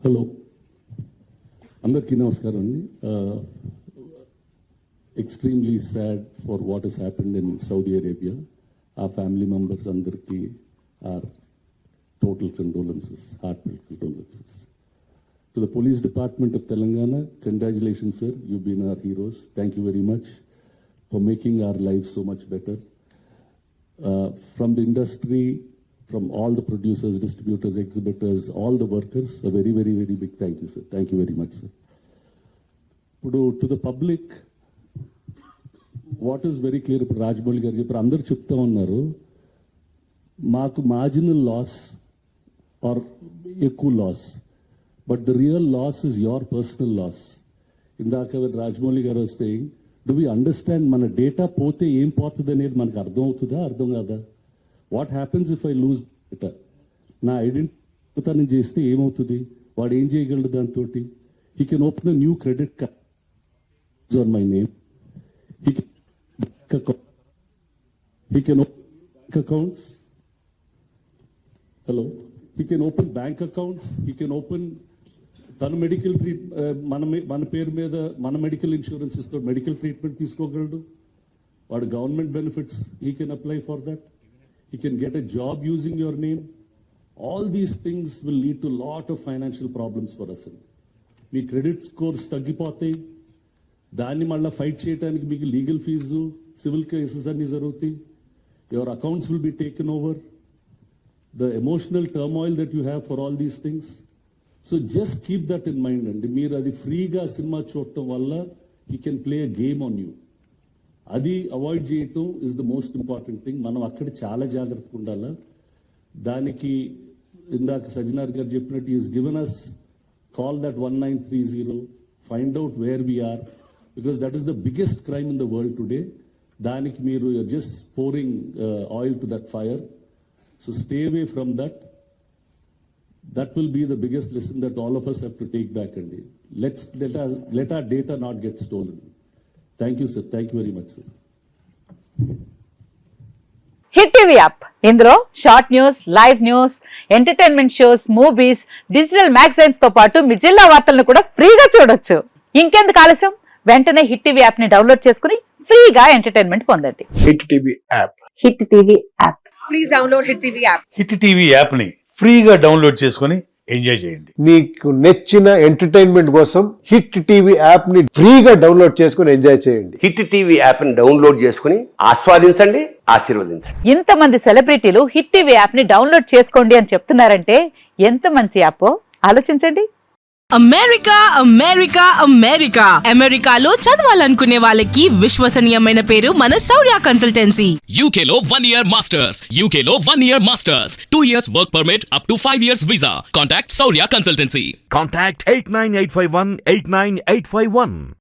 Hello, అందరికీ నమస్కారం అండి. Extremely sad for what he's happened in Saudi Arabia. ఆ ఫ్యామిలీ మెంబర్స్ అందరికీ our total condolences, heartfelt condolences. To the police department of Telangana, congratulations sir, you been our heroes. Thank you very much for making our life so much better. From the industry, from all the producers, distributors, exhibitors, all the workers, a very, very, very big thank you, sir. Thank you very much, sir. To the public, what is very clear, ఇప్పుడు రాజమౌళి గారు చెప్పారు, అందరు చెప్తా ఉన్నారు మాకు marginal loss or ఎక్కువ loss, but the real loss is your personal loss. ఇందాక రాజమౌళి గారు వస్తే డు వి అండర్స్టాండ్ మన డేటా పోతే ఏం పోతుంది అనేది మనకు అర్థం అవుతుందా, అర్థం కాదా? What happens if I lose data? నా ఐడెంటిటీ చేస్తే ఏమవుతుంది? వాడు ఏం చేయగలడు దాంతో? He can open new credit card on my name. He can open bank accounts. Hello. He can open bank accounts. He can open తన మెడికల్ మన పేరు మీద మన మెడికల్ ఇన్సూరెన్స్ ఇస్తూ మెడికల్ ట్రీట్మెంట్ తీసుకోగలడు. వాడు government benefits he can apply for that. He can get a job using your name. All these things will lead to lot of financial problems for us. మీ credit scores తగ్గిపోతాయి. దాన్ని మళ్ళీ fight చేయడానికి మీకు legal fee, civil cases అన్ని జరుగుతాయి. Your accounts will be taken over. The emotional turmoil that you have for all these things. So just keep that in mind అండి. మీరు అది ఫ్రీగా సినిమా చూడటం వల్ల he can play a game on you. అది avoid చేయటం is the most important thing. మనం అక్కడ చాలా జాగ్రత్తగా ఉండాలా. దానికి ఇందాక సజ్జనార్ గారు చెప్పినట్టు is given us call that 1930, find out where we're, because that is the biggest crime in the world today. దానికి మీరు just pouring oil to that fire. So stay away from that. That will be the biggest lesson that all of us have to take back, and let our data not get stolen. Thank you, sir. Thank you very much, sir. Hit TV app, ఇందులో short news, live news, entertainment shows, movies, digital magazines తో పాటు మీ జిల్లా వార్తలను కూడా ఫ్రీగా చూడొచ్చు. ఇంకెందుకు ఆలస్యం, వెంటనే హిట్ టీవీ యాప్ ని డౌన్లోడ్ చేసుకుని ఫ్రీగా ఎంటర్టైన్మెంట్ పొందండి. Hit TV app. Hit TV app. Please download hit TV app. Hit TV app ని ఫ్రీగా డౌన్లోడ్ చేసుకుని ఎంజాయ్ చేయండి. మీకు నచ్చిన ఎంటర్టైన్మెంట్ కోసం హిట్ టీవీ యాప్ ని ఫ్రీగా డౌన్లోడ్ చేసుకుని ఎంజాయ్ చేయండి. హిట్ టీవీ యాప్ ని డౌన్లోడ్ చేసుకుని ఆస్వాదించండి, ఆశీర్వదించండి. ఇంతమంది సెలబ్రిటీలు హిట్ టీవీ యాప్ ని డౌన్లోడ్ చేసుకోండి అని చెప్తున్నారంటే ఎంత మంచి యాప్ ఆలోచించండి. అమెరికా అమెరికా అమెరికా అమెరికాలో చదవాలనుకునే వాళ్ళకి విశ్వసనీయమైన పేరు మన శౌర్య కన్సల్టెన్సీ. UK లో 1 year masters, UK లో 1 year masters, 2 years work permit up to 5 years visa. Contact Saurya Consultancy. Contact 89851 89851.